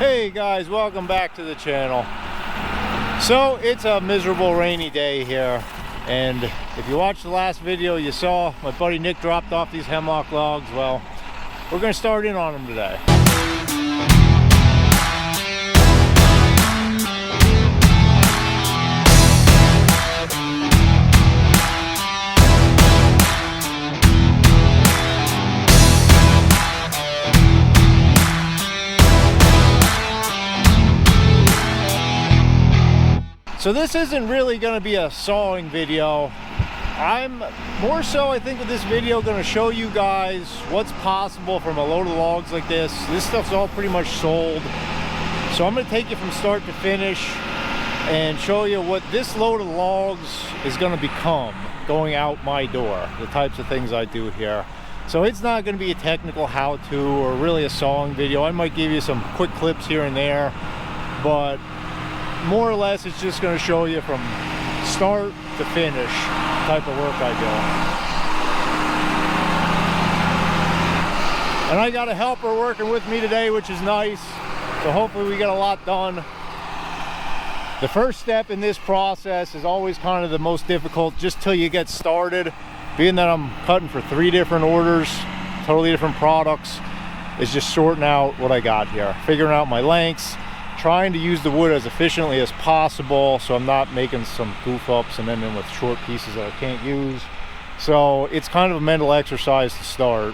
Hey guys, welcome back to the channel. So it's a miserable rainy day here, and if you watched the last video you saw my buddy Nick dropped off these hemlock logs. Well, we're going to start in on them today. So this isn't really going to be a sawing video. I'm more so, I think, with this video going to show you guys what's possible from a load of logs like this. This stuff's all pretty much sold. So I'm going to take you from start to finish and show you what this load of logs is going to become going out my door, the types of things I do here. So it's not going to be a technical how-to or really a sawing video. I might give you some quick clips here and there, but more or less it's just going to show you from start to finish type of work I do. And I got a helper working with me today, which is nice, so hopefully we get a lot done. The first step in this process is always kind of the most difficult, just till you get started. Being that I'm cutting for 3 different orders, totally different products, is just sorting out what I got here, figuring out my lengths, trying to use the wood as efficiently as possible so I'm not making some goof ups and ending with short pieces that I can't use. So it's kind of a mental exercise to start,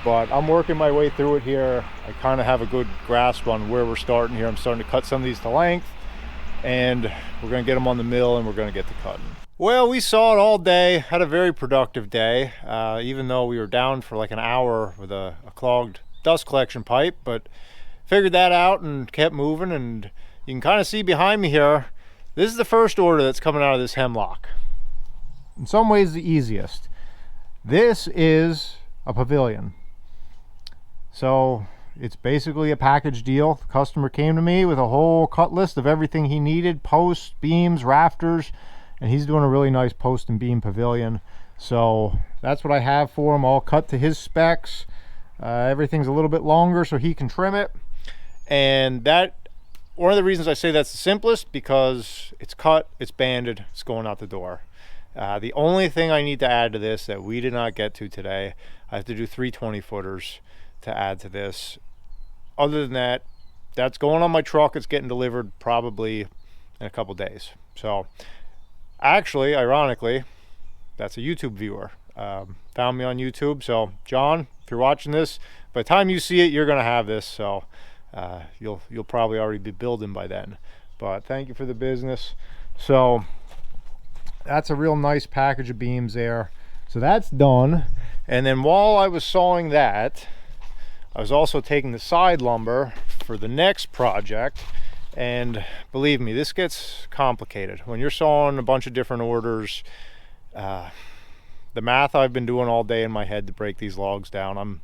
but I'm working my way through it here. I kind of have a good grasp on where we're starting here. I'm starting to cut some of these to length, and we're going to get them on the mill and we're going to get to cutting. Well, we saw it all day, had a very productive day, even though we were down for like an hour with a clogged dust collection pipe, but figured that out and kept moving. And you can kind of see behind me here, this is the first order that's coming out of this hemlock. In some ways the easiest. This is a pavilion. So it's basically a package deal. The customer came to me with a whole cut list of everything he needed: posts, beams, rafters, and he's doing a really nice post and beam pavilion. So that's what I have for him, all cut to his specs. Everything's a little bit longer so he can trim it. And that, one of the reasons I say that's the simplest, because it's cut, it's banded, it's going out the door. The only thing I need to add to this that we did not get to today, I have to do 3 20-footers to add to this. Other than that, that's going on my truck. It's getting delivered probably in a couple days. So actually, ironically, that's a YouTube viewer. Found me on YouTube. So John, if you're watching this, by the time you see it, you're going to have this. So you'll probably already be building by then, but thank you for the business. So that's a real nice package of beams there. So that's done. And then while I was sawing that, I was also taking the side lumber for the next project. And believe me, this gets complicated when you're sawing a bunch of different orders. The math I've been doing all day in my head to break these logs down, I'm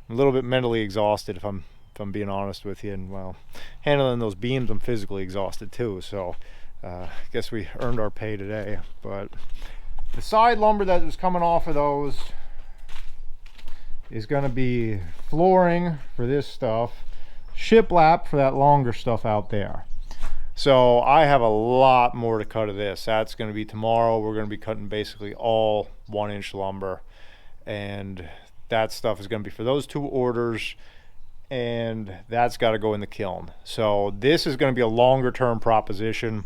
a little bit mentally exhausted if I'm being honest with you. And well, handling those beams, I'm physically exhausted too. So I guess we earned our pay today. But the side lumber that was coming off of those is going to be flooring for this stuff, shiplap for that longer stuff out there. So I have a lot more to cut of this. That's going to be tomorrow. We're going to be cutting basically all 1-inch lumber, and that stuff is going to be for those 2 orders, and that's got to go in the kiln. So this is going to be a longer term proposition.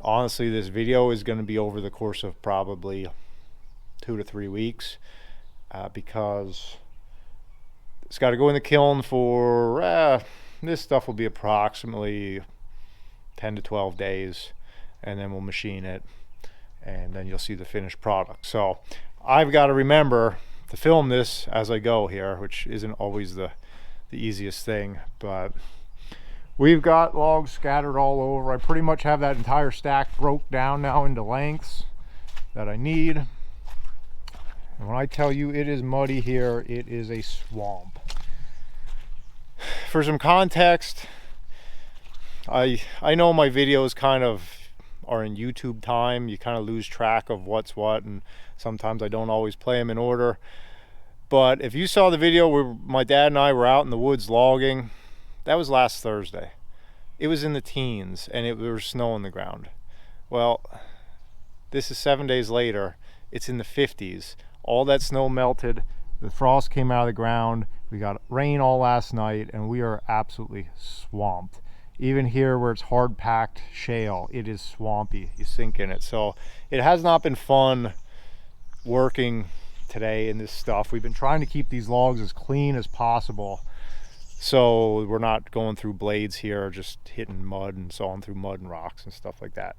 Honestly, this video is going to be over the course of probably 2 to 3 weeks, because it's got to go in the kiln for this stuff will be approximately 10 to 12 days, and then we'll machine it, and then you'll see the finished product. So I've got to remember to film this as I go here, which isn't always the easiest thing, but we've got logs scattered all over. I pretty much have that entire stack broke down now into lengths that I need. And when I tell you it is muddy here, it is a swamp. For some context, I know my videos kind of are in YouTube time. You kind of lose track of what's what, and sometimes I don't always play them in order. But if you saw the video where my dad and I were out in the woods logging, that was last Thursday. it was in the teens and there was snow on the ground. Well, this is 7 days later. It's in the 50s. All that snow melted. The frost came out of the ground. We got rain all last night, and we are absolutely swamped. Even here where it's hard packed shale, it is swampy. You sink in it. So it has not been fun working today in this stuff. We've been trying to keep these logs as clean as possible, so we're not going through blades here, just hitting mud and sawing through mud and rocks and stuff like that.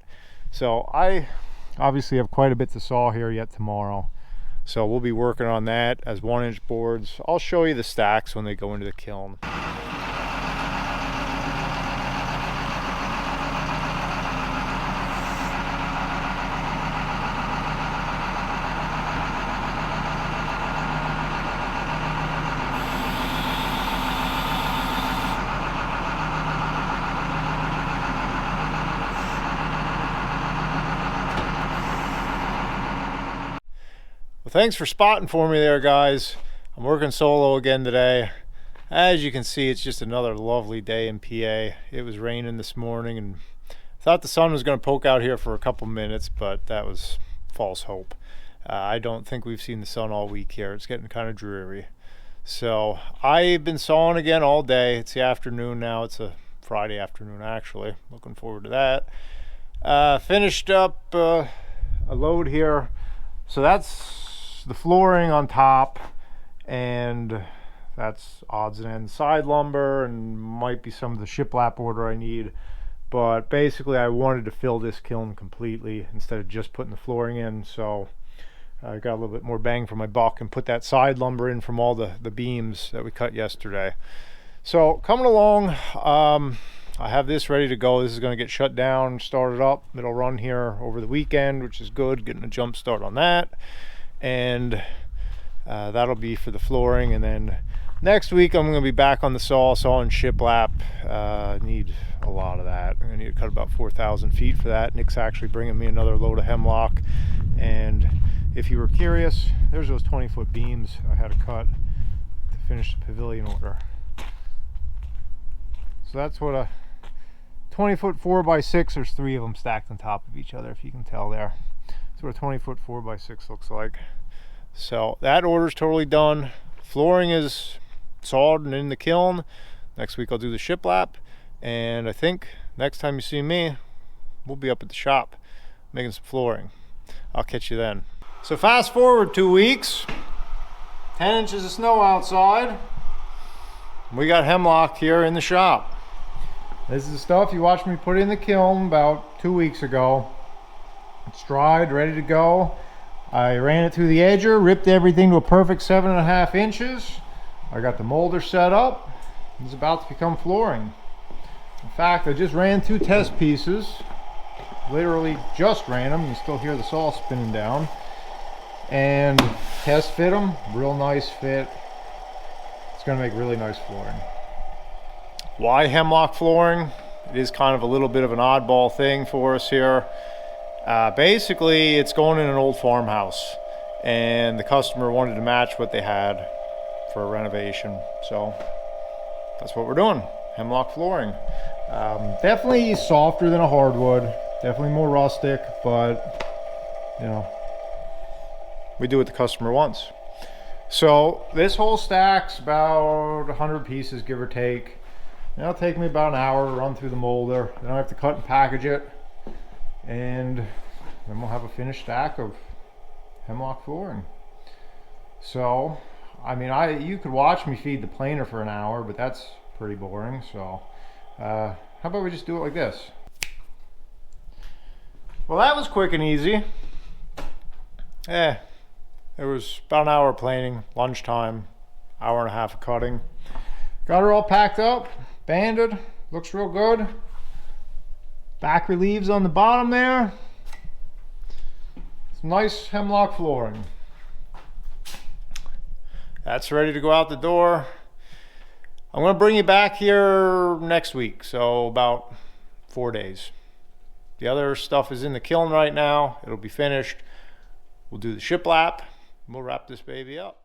So I obviously have quite a bit to saw here yet tomorrow. So we'll be working on that as 1-inch boards. I'll show you the stacks when they go into the kiln. Well, thanks for spotting for me there, guys. I'm working solo again today. As you can see, it's just another lovely day in PA. It was raining this morning, and I thought the sun was going to poke out here for a couple minutes, but that was false hope. I don't think we've seen the sun all week here. It's getting kind of dreary. So I've been sawing again all day. It's the afternoon now. It's a Friday afternoon, actually. Looking forward to that. Finished up a load here. So that's the flooring on top, and that's odds and ends side lumber, and might be some of the shiplap order I need. But basically I wanted to fill this kiln completely instead of just putting the flooring in, so I got a little bit more bang for my buck and put that side lumber in from all the beams that we cut yesterday. So coming along, I have this ready to go. This is going to get shut down, started up. It'll run here over the weekend, which is good, getting a jump start on that. And that'll be for the flooring. And then next week I'm going to be back on the sawing shiplap. Need a lot of that. I'm going to need to cut about 4,000 feet for that. Nick's actually bringing me another load of hemlock. And if you were curious, there's those 20-foot beams I had to cut to finish the pavilion order. So that's what a 20-foot 4x6, there's 3 of them stacked on top of each other, if you can tell there. That's what a 20-foot 4x6 looks like. So that order's totally done. Flooring is sawed and in the kiln. Next week I'll do the shiplap, and I think next time you see me, we'll be up at the shop making some flooring. I'll catch you then. So fast forward 2 weeks, 10 inches of snow outside. We got hemlock here in the shop. This is the stuff you watched me put in the kiln about 2 weeks ago. It's dried, ready to go. I ran it through the edger, ripped everything to a perfect 7.5 inches. I got the molder set up. It's about to become flooring. In fact, I just ran 2 test pieces. Literally just ran them. You can still hear the saw spinning down. And test fit them. Real nice fit. It's going to make really nice flooring. Why hemlock flooring? It is kind of a little bit of an oddball thing for us here. Basically, it's going in an old farmhouse, and the customer wanted to match what they had for a renovation. So that's what we're doing, hemlock flooring. Definitely softer than a hardwood, definitely more rustic, but you know, we do what the customer wants. So this whole stack's about 100 pieces, give or take. It'll take me about an hour to run through the molder. Then I have to cut and package it, and then we'll have a finished stack of hemlock flooring. So, I mean, you could watch me feed the planer for an hour, but that's pretty boring. So, how about we just do it like this? Well, that was quick and easy. It was about an hour of planing, lunchtime, hour and a half of cutting. Got her all packed up, banded, looks real good. Back reliefs on the bottom there. Some nice hemlock flooring. That's ready to go out the door. I'm going to bring you back here next week, so about 4 days. The other stuff is in the kiln right now. It'll be finished. We'll do the shiplap, and we'll wrap this baby up.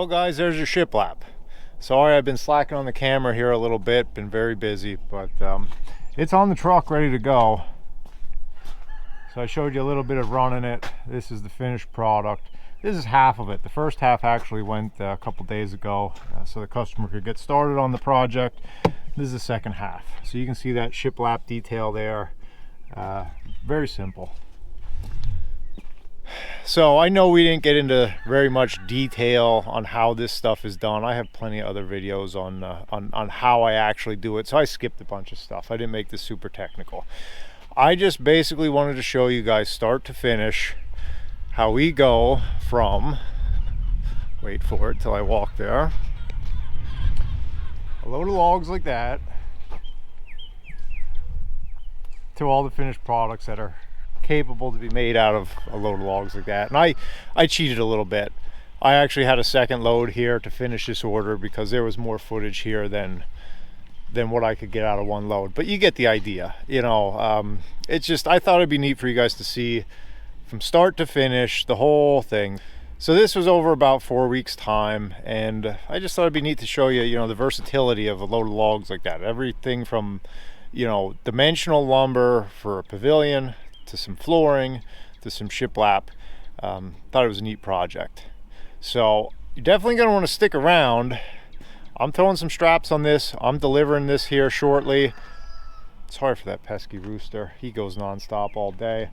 Well guys, there's your shiplap. Sorry I've been slacking on the camera here a little bit, been very busy, but it's on the truck ready to go. So I showed you a little bit of running it. This is the finished product. This is half of it. The first half actually went a couple days ago, so the customer could get started on the project. This is the second half. So you can see that shiplap detail there. Very simple. So I know we didn't get into very much detail on how this stuff is done. I have plenty of other videos on how I actually do it, so I skipped a bunch of stuff. I didn't make this super technical. I just basically wanted to show you guys start to finish how we go from, wait for it till I walk there, a load of logs like that to all the finished products that are capable to be made out of a load of logs like that. And I cheated a little bit. I actually had a second load here to finish this order because there was more footage here than what I could get out of one load. But you get the idea, you know. It's just, I thought it'd be neat for you guys to see from start to finish the whole thing. So this was over about 4 weeks time, and I just thought it'd be neat to show you, you know, the versatility of a load of logs like that. Everything from, you know, dimensional lumber for a pavilion to some flooring to some shiplap. Thought it was a neat project. So you're definitely going to want to stick around. I'm throwing some straps on this. I'm delivering this here shortly. Sorry for that pesky rooster. He goes non-stop all day.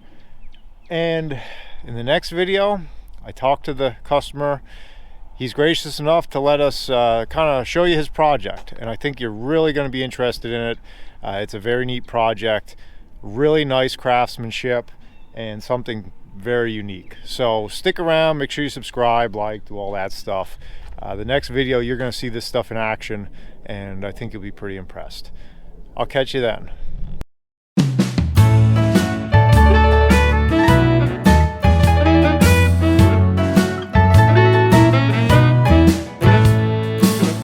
And in the next video, I talked to the customer. He's gracious enough to let us kind of show you his project. And I think you're really going to be interested in it. It's a very neat project. Really nice craftsmanship and something very unique. So stick around, make sure you subscribe, like, do all that stuff. The next video you're going to see this stuff in action, and I think you'll be pretty impressed. I'll catch you then.